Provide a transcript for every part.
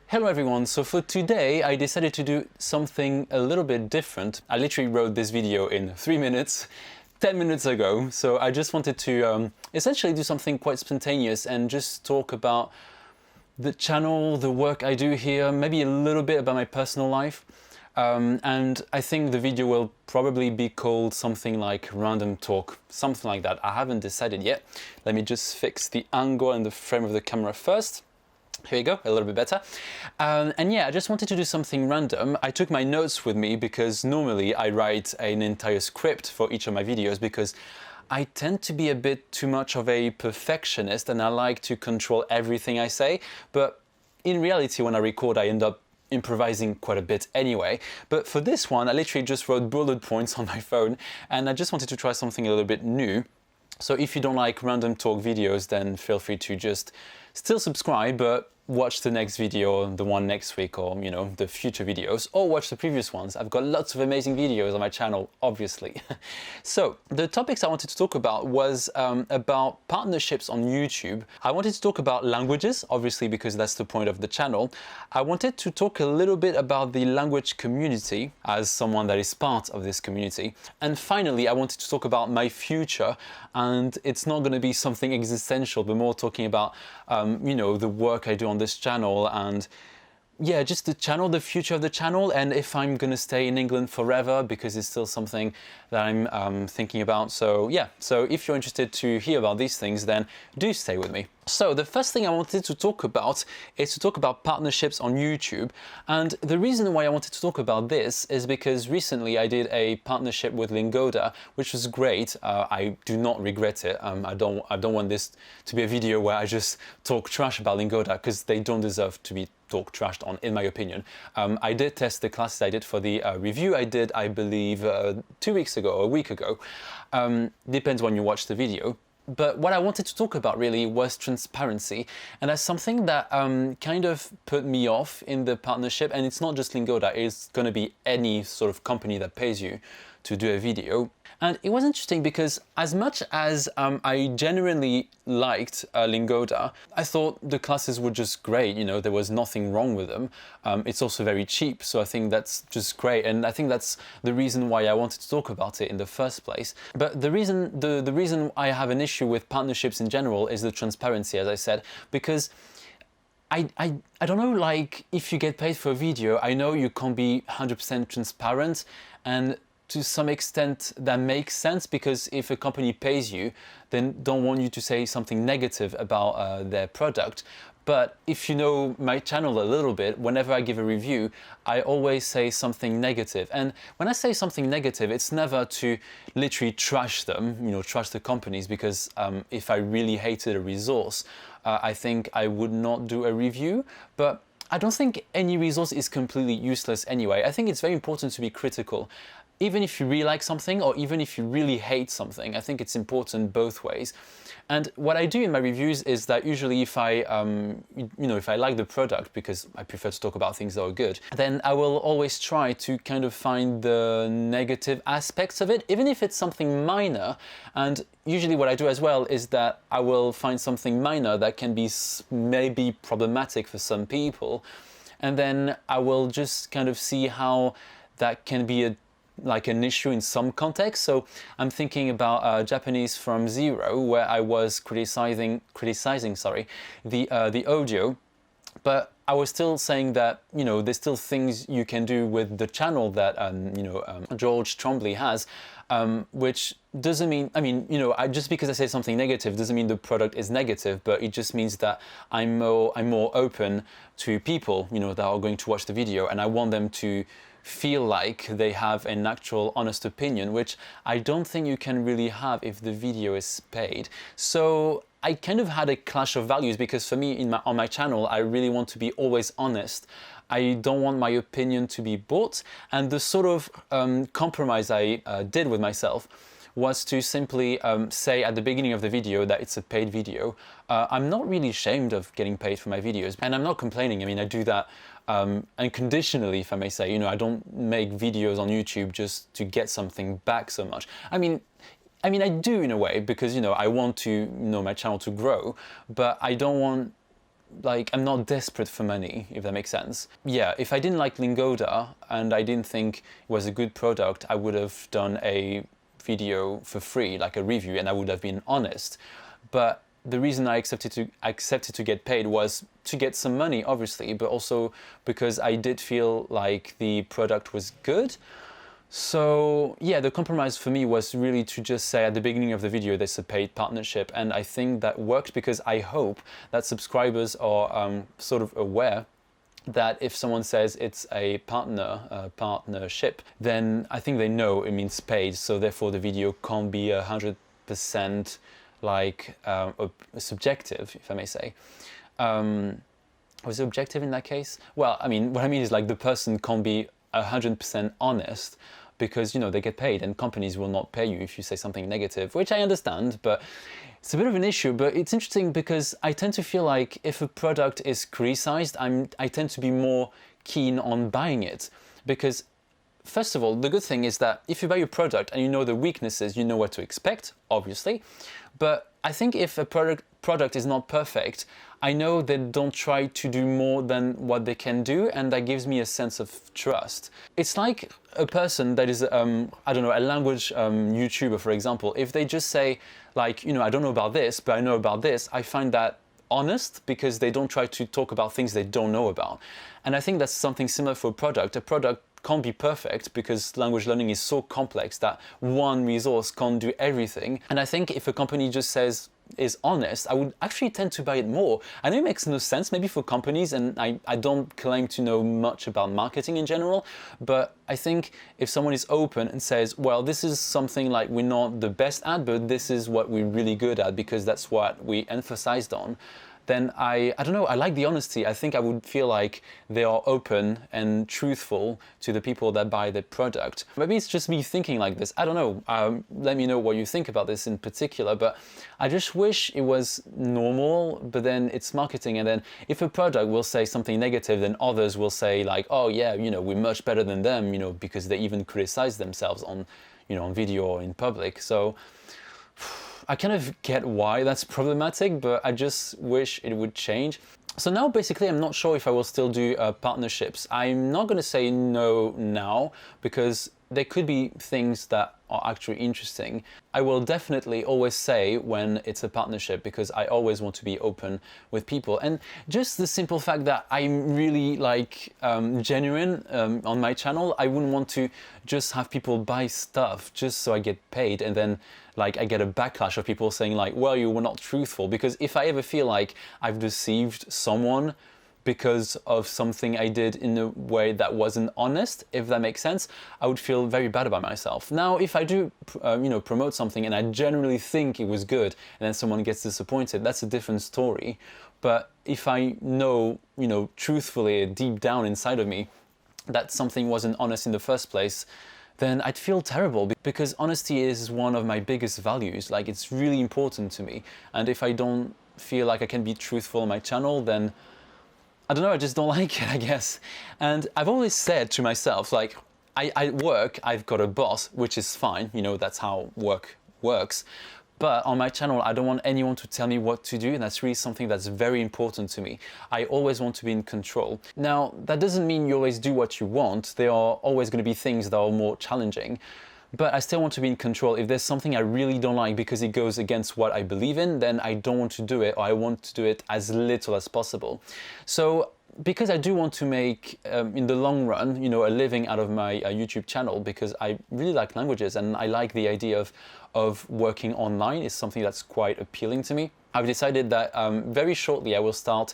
Hello everyone, so for today I decided to do something a little bit different. I literally wrote this video in 3 minutes, 10 minutes ago, so I just wanted to essentially do something quite spontaneous and just talk about the channel, the work I do here, maybe a little bit about my personal life. And I think the video will probably be called something like Random Talk, something like that. I haven't decided yet. Let me just fix the angle and the frame of the camera first. Here you go, a little bit better. And yeah, I just wanted to do something random. I took my notes with me because normally I write an entire script for each of my videos because I tend to be a bit too much of a perfectionist and I like to control everything I say. But in reality, when I record, I end up improvising quite a bit anyway. But for this one, I literally just wrote bullet points on my phone and I just wanted to try something a little bit new. So if you don't like random talk videos, then feel free to just still subscribe, but watch the next video, the one next week, or you know, the future videos, or watch the previous ones. I've got lots of amazing videos on my channel, obviously. So the topics I wanted to talk about was about partnerships on YouTube. I wanted to talk about languages, obviously, because that's the point of the channel. I wanted to talk a little bit about the language community as someone that is part of this community. And finally, I wanted to talk about my future, and it's not going to be something existential, but more talking about you know, the work I do on this channel and yeah, just the channel, the future of the channel, and if I'm gonna stay in England forever, because it's still something that I'm thinking about. So yeah, so if you're interested to hear about these things, then do stay with me. So the first thing I wanted to talk about is to talk about partnerships on YouTube. And the reason why I wanted to talk about this is because recently I did a partnership with Lingoda, which was great. I do not regret it. I don't want this to be a video where I just talk trash about Lingoda, because they don't deserve to be talk trashed on, in my opinion. I did test the classes I did for the review I did, I believe, 2 weeks ago or a week ago. Depends when you watch the video. But what I wanted to talk about really was transparency, and that's something that kind of put me off in the partnership. And it's not just Lingoda, it's going to be any sort of company that pays you to do a video. And it was interesting because as much as I genuinely liked Lingoda, I thought the classes were just great. You know, there was nothing wrong with them. It's also very cheap, so I think that's just great. And I think that's the reason why I wanted to talk about it in the first place. But the reason I have an issue with partnerships in general is the transparency, as I said, because I don't know, like, if you get paid for a video, I know you can't be 100% transparent, and to some extent that makes sense, because if a company pays you, then don't want you to say something negative about their product. But if you know my channel a little bit, whenever I give a review, I always say something negative. And when I say something negative, it's never to literally trash them, you know, trash the companies, because if I really hated a resource, I think I would not do a review. But I don't think any resource is completely useless anyway. I think it's very important to be critical. Even if you really like something, or even if you really hate something, I think it's important both ways. And what I do in my reviews is that usually if I, you know, if I like the product, because I prefer to talk about things that are good, then I will always try to kind of find the negative aspects of it, even if it's something minor. And usually what I do as well is that I will find something minor that can be maybe problematic for some people. And then I will just kind of see how that can be like an issue in some context. So I'm thinking about Japanese from Zero, where I was criticizing the audio, but I was still saying that, you know, there's still things you can do with the channel that you know, George Trombley has, which doesn't mean, I mean, you know, just because I say something negative doesn't mean the product is negative, but it just means that I'm more open to people, you know, that are going to watch the video, and I want them to feel like they have an actual honest opinion, which I don't think you can really have if the video is paid. So I kind of had a clash of values, because for me on my channel, I really want to be always honest. I don't want my opinion to be bought, and the sort of compromise I did with myself was to simply say at the beginning of the video that it's a paid video. I'm not really ashamed of getting paid for my videos, and I'm not complaining. I mean, I do that unconditionally, if I may say. You know, I don't make videos on YouTube just to get something back so much. I mean, I do in a way, because, you know, I want to, you know, my channel to grow, but I don't want like, I'm not desperate for money, if that makes sense. Yeah, if I didn't like Lingoda and I didn't think it was a good product, I would have done a video for free, like a review, and I would have been honest. But the reason I accepted to get paid was to get some money, obviously, but also because I did feel like the product was good. So yeah, the compromise for me was really to just say at the beginning of the video there's a paid partnership, and I think that worked because I hope that subscribers are sort of aware that if someone says it's a partnership, then I think they know it means paid, so therefore the video can't be 100% like subjective, if I may say. Was it objective in that case? Well, I mean, what I mean is like the person can't be 100% honest, because, you know, they get paid and companies will not pay you if you say something negative, which I understand, but it's a bit of an issue. But it's interesting because I tend to feel like if a product is criticized, I tend to be more keen on buying it, because first of all, the good thing is that if you buy a product and you know the weaknesses, you know what to expect, obviously. But I think if a product is not perfect, I know they don't try to do more than what they can do, and that gives me a sense of trust. It's like a person that is, I don't know, a language YouTuber, for example. If they just say, like, you know, I don't know about this, but I know about this, I find that honest, because they don't try to talk about things they don't know about. And I think that's something similar for a product. A product can't be perfect because language learning is so complex that one resource can't do everything. And I think if a company just says, is honest, I would actually tend to buy it more. I know it makes no sense maybe for companies, and I don't claim to know much about marketing in general, but I think if someone is open and says, well, this is something like we're not the best at, but this is what we're really good at because that's what we emphasized on, then I don't know, I like the honesty. I think I would feel like they are open and truthful to the people that buy the product. Maybe it's just me thinking like this, I don't know. Let me know what you think about this in particular, but I just wish it was normal, but then it's marketing. And then if a product will say something negative, then others will say like, oh yeah, you know, we're much better than them, you know, because they even criticize themselves on, you know, on video or in public. So I kind of get why that's problematic, but I just wish it would change. So now basically I'm not sure if I will still do partnerships. I'm not going to say no now, because there could be things that are actually interesting. I will definitely always say when it's a partnership, because I always want to be open with people. And just the simple fact that I'm really like genuine on my channel, I wouldn't want to just have people buy stuff just so I get paid, and then like I get a backlash of people saying like, well, you were not truthful. Because if I ever feel like I've deceived someone because of something I did in a way that wasn't honest, if that makes sense, I would feel very bad about myself. Now, if I do, you know, promote something and I genuinely think it was good, and then someone gets disappointed, that's a different story. But if I know, you know, truthfully, deep down inside of me, that something wasn't honest in the first place, then I'd feel terrible, because honesty is one of my biggest values. Like, it's really important to me. And if I don't feel like I can be truthful on my channel, then I don't know, I just don't like it, I guess. And I've always said to myself, like, I work, I've got a boss, which is fine, you know, that's how work works. But on my channel, I don't want anyone to tell me what to do, and that's really something that's very important to me. I always want to be in control. Now, that doesn't mean you always do what you want. There are always going to be things that are more challenging. But I still want to be in control. If there's something I really don't like because it goes against what I believe in, then I don't want to do it, or I want to do it as little as possible. So because I do want to make, in the long run, you know, a living out of my YouTube channel, because I really like languages and I like the idea of working online, is something that's quite appealing to me. I've decided that very shortly I will start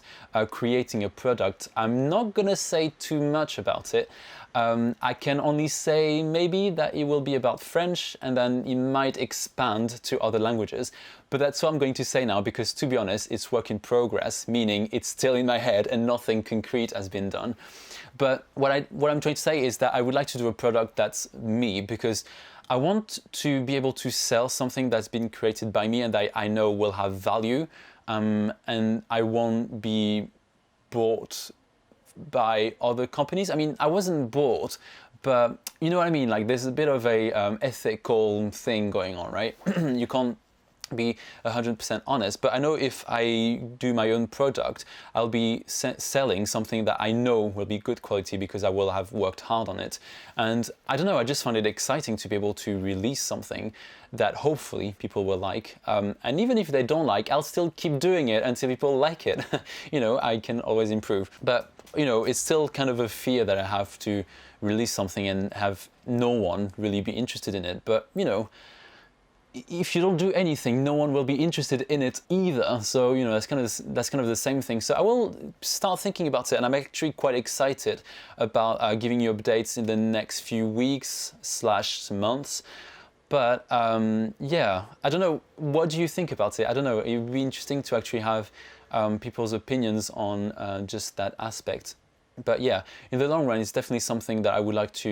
creating a product. I'm not gonna say too much about it. I can only say maybe that it will be about French, and then it might expand to other languages. But that's what I'm going to say now, because to be honest, it's work in progress, meaning it's still in my head and nothing concrete has been done. But what I'm trying to say is that I would like to do a product that's me, because I want to be able to sell something that's been created by me and that I know will have value, and I won't be bought by other companies. I mean, I wasn't bought, but you know what I mean? Like, there's a bit of a ethical thing going on, right? You can't be 100% honest, but I know if I do my own product, I'll be selling something that I know will be good quality because I will have worked hard on it. And I don't know, I just find it exciting to be able to release something that hopefully people will like. And even if they don't like, I'll still keep doing it until people like it. You know, I can always improve. But, you know, it's still kind of a fear that I have to release something and have no one really be interested in it. But, you know, if you don't do anything, no one will be interested in it either. So, you know, that's kind of the same thing. So I will start thinking about it, and I'm actually quite excited about giving you updates in the next few weeks / months. But yeah, I don't know. What do you think about it? I don't know. It would be interesting to actually have people's opinions on just that aspect. But yeah, in the long run, it's definitely something that I would like to,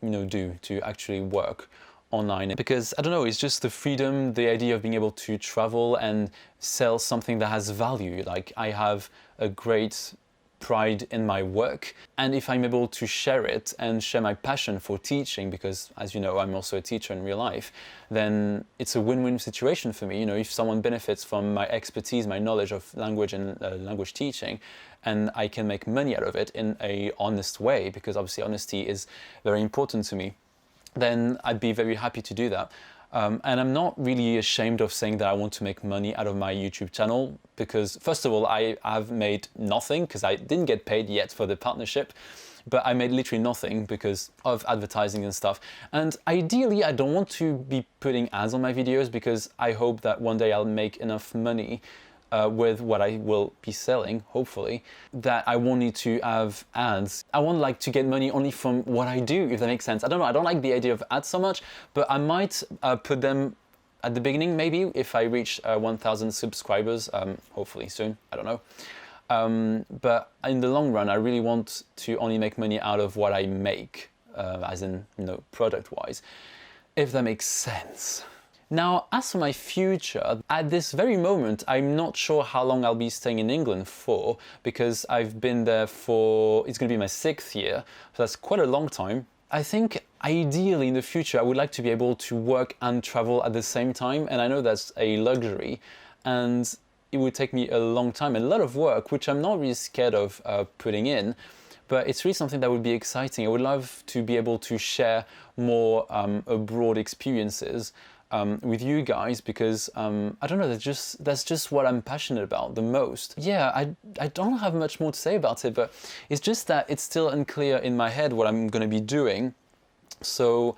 you know, do to actually work online, because I don't know, it's just the freedom, the idea of being able to travel and sell something that has value. Like, I have a great pride in my work, and if I'm able to share it and share my passion for teaching, because as you know, I'm also a teacher in real life, then it's a win-win situation for me. You know, if someone benefits from my expertise, my knowledge of language and language teaching, and I can make money out of it in a honest way, because obviously honesty is very important to me, then I'd be very happy to do that. And I'm not really ashamed of saying that I want to make money out of my YouTube channel, because first of all, I have made nothing because I didn't get paid yet for the partnership, but I made literally nothing because of advertising and stuff. And ideally, I don't want to be putting ads on my videos, because I hope that one day I'll make enough money with what I will be selling, hopefully, that I won't need to have ads. I want like to get money only from what I do, if that makes sense. I don't know, I don't like the idea of ads so much, but I might put them at the beginning, maybe, if I reach 1,000 subscribers, hopefully soon, I don't know. But in the long run, I really want to only make money out of what I make, as in, you know, product-wise, if that makes sense. Now, as for my future, at this very moment, I'm not sure how long I'll be staying in England for, because I've been there for, it's going to be my 6th year, so that's quite a long time. I think ideally in the future, I would like to be able to work and travel at the same time, and I know that's a luxury, and it would take me a long time and a lot of work, which I'm not really scared of putting in. But it's really something that would be exciting. I would love to be able to share more abroad experiences with you guys, because I don't know, that's just what I'm passionate about the most. Yeah, I don't have much more to say about it, but it's just that it's still unclear in my head what I'm going to be doing. So,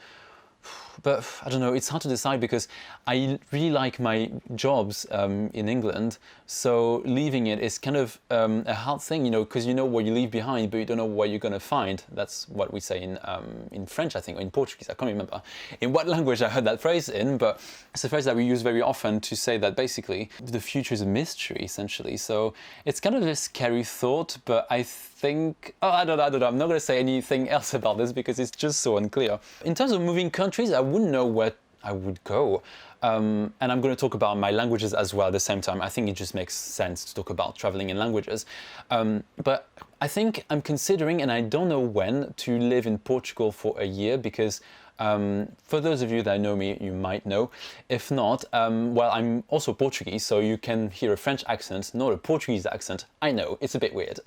but I don't know, it's hard to decide, because I really like my jobs in England, so leaving it is kind of a hard thing, you know, because you know what you leave behind, but you don't know what you're going to find. That's what we say in French, I think, or in Portuguese, I can't remember in what language I heard that phrase in, but it's a phrase that we use very often to say that basically the future is a mystery, essentially. So it's kind of a scary thought, but I think, oh, I don't know, I'm not going to say anything else about this because it's just so unclear. In terms of moving countries, I wouldn't know where I would go. And I'm going to talk about my languages as well at the same time. I think it just makes sense to talk about traveling in languages. But I think I'm considering, and I don't know when, to live in Portugal for a year, because for those of you that know me, you might know. If not, well, I'm also Portuguese, so you can hear a French accent, not a Portuguese accent. I know, it's a bit weird.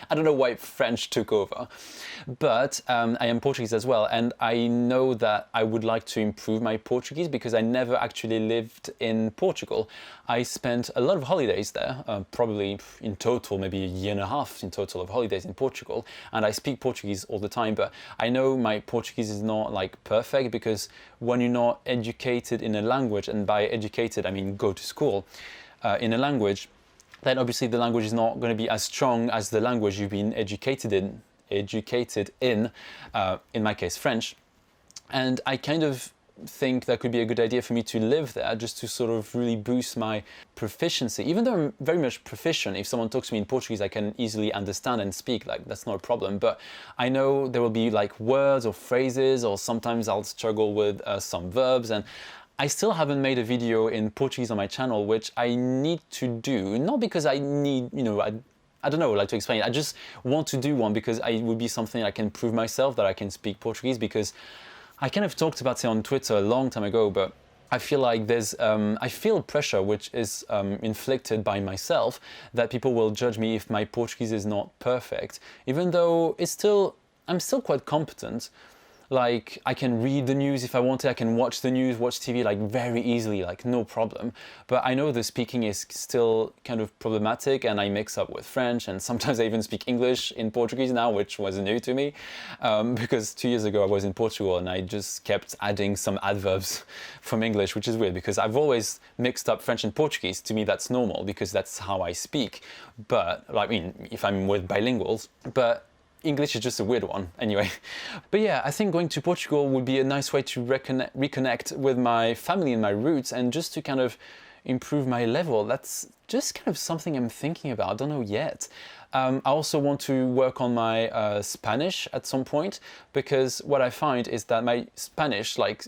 I don't know why French took over. But I am Portuguese as well, and I know that I would like to improve my Portuguese, because I never actually lived in Portugal. I spent a lot of holidays there, probably in total, maybe a year and a half in total of holidays in Portugal, and I speak Portuguese all the time, but I know my Portuguese is not like perfect, because when you're not educated in a language, and by educated I mean go to school in a language, then obviously the language is not going to be as strong as the language you've been educated in my case French. And I kind of think that could be a good idea for me to live there, just to sort of really boost my proficiency. Even though I'm very much proficient, if someone talks to me in Portuguese, I can easily understand and speak, like that's not a problem. But I know there will be like words or phrases, or sometimes I'll struggle with some verbs, and I still haven't made a video in Portuguese on my channel, which I need to do. Not because I need, you know, I don't know, like to explain it. I just want to do one because it would be something I can prove myself that I can speak Portuguese, because I kind of talked about it on Twitter a long time ago, but I feel like I feel pressure which is inflicted by myself, that people will judge me if my Portuguese is not perfect, even though I'm still quite competent. Like, I can read the news if I want to, I can watch the news, watch TV like very easily, like no problem. But I know the speaking is still kind of problematic, and I mix up with French, and sometimes I even speak English in Portuguese now, which was new to me. Because 2 years ago I was in Portugal and I just kept adding some adverbs from English, which is weird because I've always mixed up French and Portuguese. To me that's normal because that's how I speak. But, I mean, if I'm with bilinguals, but English is just a weird one, anyway. But yeah, I think going to Portugal would be a nice way to reconnect with my family and my roots, and just to kind of improve my level. That's just kind of something I'm thinking about. I don't know yet. I also want to work on my Spanish at some point, because what I find is that my Spanish, like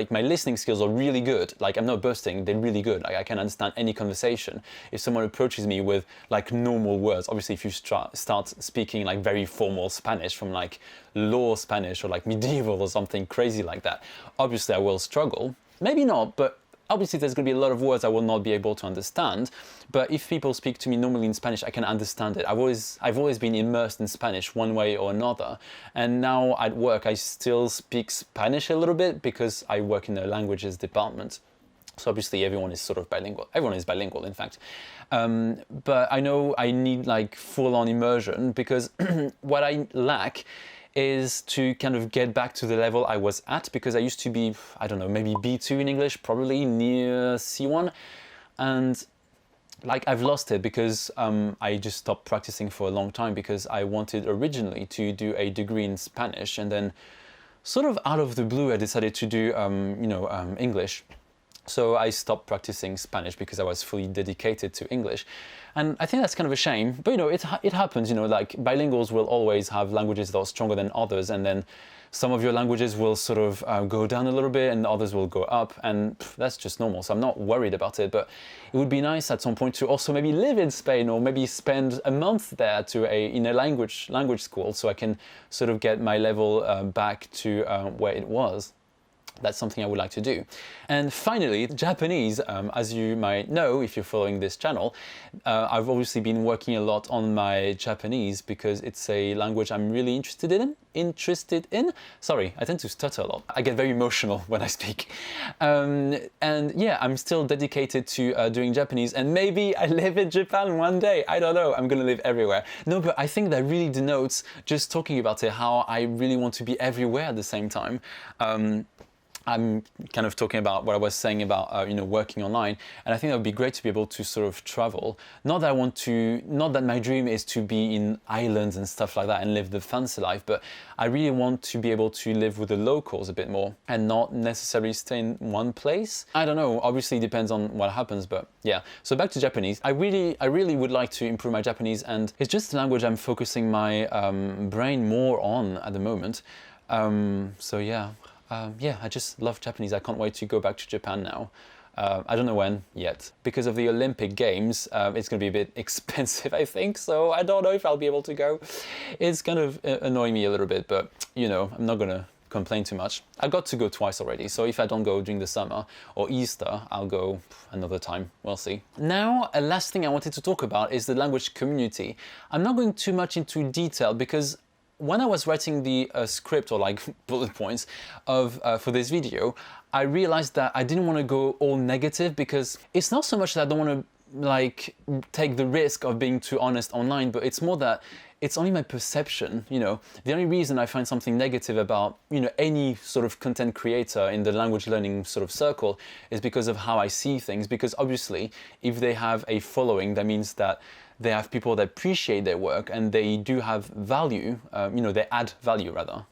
my listening skills are really good. Like, I'm not boasting, they're really good. Like, I can understand any conversation. If someone approaches me with like normal words, obviously if you start speaking like very formal Spanish from like law Spanish or like medieval or something crazy like that, obviously I will struggle. Maybe not, but obviously there's going to be a lot of words I will not be able to understand. But if people speak to me normally in Spanish, I can understand it. I've always been immersed in Spanish one way or another. And now at work, I still speak Spanish a little bit because I work in the languages department. So obviously everyone is sort of bilingual. Everyone is bilingual, in fact. But I know I need like full-on immersion, because what I lack is to kind of get back to the level I was at, because I used to be, I don't know, maybe B2 in English, probably near C1. And like, I've lost it because I just stopped practicing for a long time, because I wanted originally to do a degree in Spanish, and then sort of out of the blue I decided to do English. So I stopped practicing Spanish because I was fully dedicated to English. And I think that's kind of a shame, but it happens, like bilinguals will always have languages that are stronger than others, and then some of your languages will sort of go down a little bit and others will go up, and that's just normal. So I'm not worried about it, but it would be nice at some point to also maybe live in Spain, or maybe spend a month there in a language school, so I can sort of get my level back to where it was. That's something I would like to do. And finally, Japanese, as you might know if you're following this channel, I've obviously been working a lot on my Japanese because it's a language I'm really interested in. Sorry, I tend to stutter a lot. I get very emotional when I speak. And yeah, I'm still dedicated to doing Japanese, and maybe I live in Japan one day. I don't know, I'm gonna live everywhere. No, but I think that really denotes, just talking about it, how I really want to be everywhere at the same time. I'm kind of talking about what I was saying about working online, and I think that would be great to be able to sort of travel. Not that my dream is to be in islands and stuff like that and live the fancy life, but I really want to be able to live with the locals a bit more and not necessarily stay in one place. I don't know, obviously it depends on what happens, but yeah. So back to Japanese. I really would like to improve my Japanese, and it's just a language I'm focusing my brain more on at the moment. So yeah. Yeah, I just love Japanese. I can't wait to go back to Japan now. I don't know when yet. Because of the Olympic Games, it's going to be a bit expensive, I think, so I don't know if I'll be able to go. It's kind of annoying me a little bit, but, I'm not going to complain too much. I got to go twice already, so if I don't go during the summer or Easter, I'll go another time. We'll see. Now, a last thing I wanted to talk about is the language community. I'm not going too much into detail because when I was writing the script, or like bullet points for this video, I realized that I didn't want to go all negative, because it's not so much that I don't want to like take the risk of being too honest online, but it's more that it's only my perception. The only reason I find something negative about any sort of content creator in the language learning sort of circle is because of how I see things. Because obviously if they have a following, that means that they have people that appreciate their work and they do have value, they add value rather.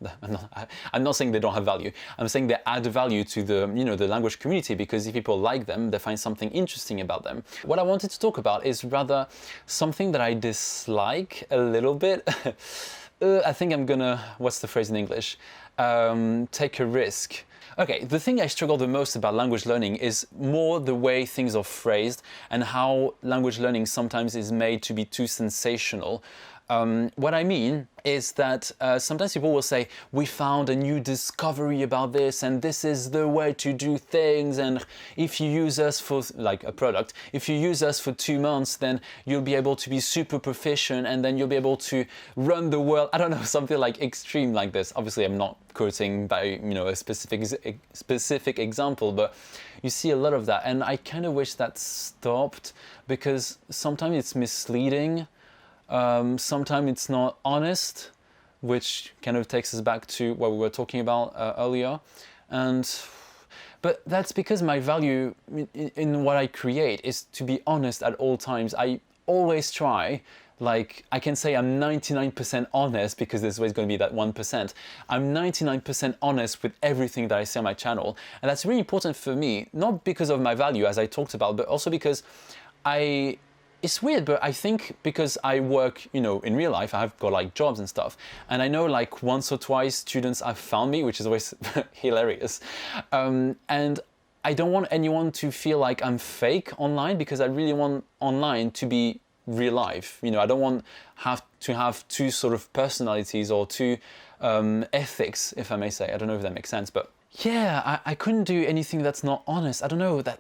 I'm not saying they don't have value, I'm saying they add value to the, the language community, because if people like them, they find something interesting about them. What I wanted to talk about is rather something that I dislike a little bit. I think I'm gonna, what's the phrase in English? Take a risk. Okay, the thing I struggle the most about language learning is more the way things are phrased, and how language learning sometimes is made to be too sensational. What I mean is that sometimes people will say, we found a new discovery about this and this is the way to do things, and if you use us for, like a product, if you use us for 2 months, then you'll be able to be super proficient and then you'll be able to run the world. I don't know, something like extreme like this. Obviously I'm not quoting by, you know, a specific example, but you see a lot of that, and I kind of wish that stopped, because sometimes it's misleading. Sometimes it's not honest, which kind of takes us back to what we were talking about earlier. But that's because my value in what I create is to be honest at all times. I always try. Like, I can say I'm 99% honest, because there's always going to be that 1%. I'm 99% honest with everything that I say on my channel. And that's really important for me, not because of my value, as I talked about, but also because it's weird, but I think because I work, you know, in real life, I've got like jobs and stuff. And I know like once or twice students have found me, which is always hilarious. And I don't want anyone to feel like I'm fake online, because I really want online to be real life. You know, I don't want to have two sort of personalities or two ethics, if I may say. I don't know if that makes sense, but yeah, I couldn't do anything that's not honest. I don't know, that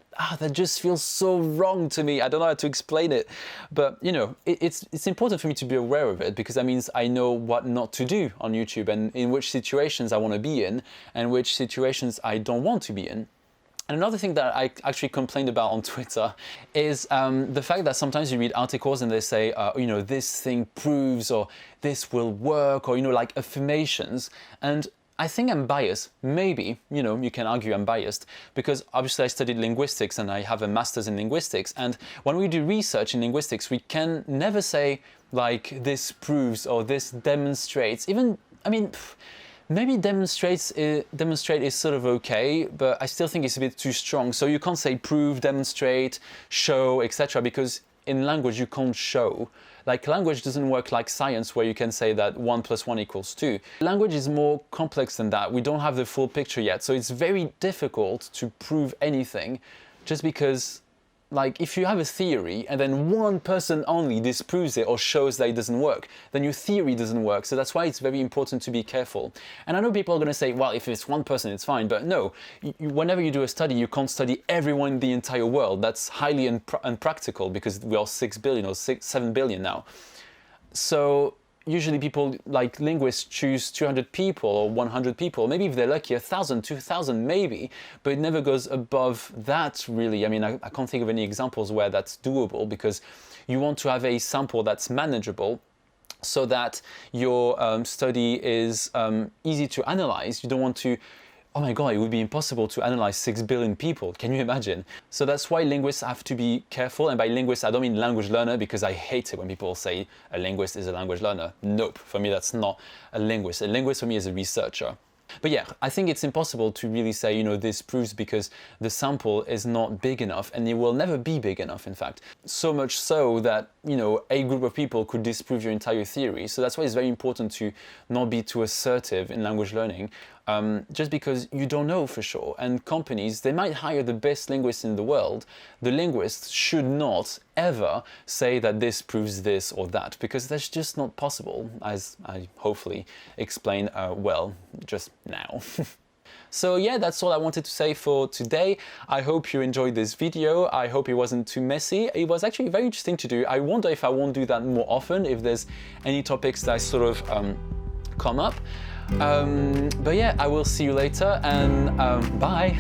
just feels so wrong to me. I don't know how to explain it, but you know, it's important for me to be aware of it, because that means I know what not to do on YouTube, and in which situations I want to be in and which situations I don't want to be in. And another thing that I actually complained about on Twitter is the fact that sometimes you read articles and they say, you know, this thing proves, or this will work, or, you know, like affirmations. And I think I'm biased. Maybe, you know, you can argue I'm biased, because obviously I studied linguistics and I have a master's in linguistics. And when we do research in linguistics, we can never say like this proves or this demonstrates. Even, I mean, maybe demonstrate is sort of okay, but I still think it's a bit too strong. So you can't say prove, demonstrate, show, etc. because in language you can't show. Like, language doesn't work like science, where you can say that 1 + 1 = 2. Language is more complex than that. We don't have the full picture yet, so it's very difficult to prove anything, just because, like, if you have a theory and then one person only disproves it or shows that it doesn't work, then your theory doesn't work. So that's why it's very important to be careful. And I know people are going to say, well, if it's one person, it's fine. But no, whenever you do a study, you can't study everyone in the entire world. That's highly unpractical, because we are 6 billion or 7 billion now. So usually people, like linguists, choose 200 people or 100 people, maybe if they're lucky 1,000, 2,000 maybe, but it never goes above that really. I mean, I can't think of any examples where that's doable, because you want to have a sample that's manageable, so that your study is easy to analyze. You don't want to, oh my God, it would be impossible to analyze 6 billion people. Can you imagine? So that's why linguists have to be careful. And by linguist, I don't mean language learner, because I hate it when people say a linguist is a language learner. Nope, for me, that's not a linguist. A linguist for me is a researcher. But yeah, I think it's impossible to really say, you know, this proves, because the sample is not big enough, and it will never be big enough, in fact. So much so that, you know, a group of people could disprove your entire theory. So that's why it's very important to not be too assertive in language learning, just because you don't know for sure. And companies, they might hire the best linguists in the world. The linguists should not ever say that this proves this or that, because that's just not possible, as I hopefully explained well just now. So yeah, that's all I wanted to say for today. I hope you enjoyed this video. I hope it wasn't too messy. It was actually very interesting to do. I wonder if I won't do that more often, if there's any topics that sort of come up. But yeah, I will see you later, and bye.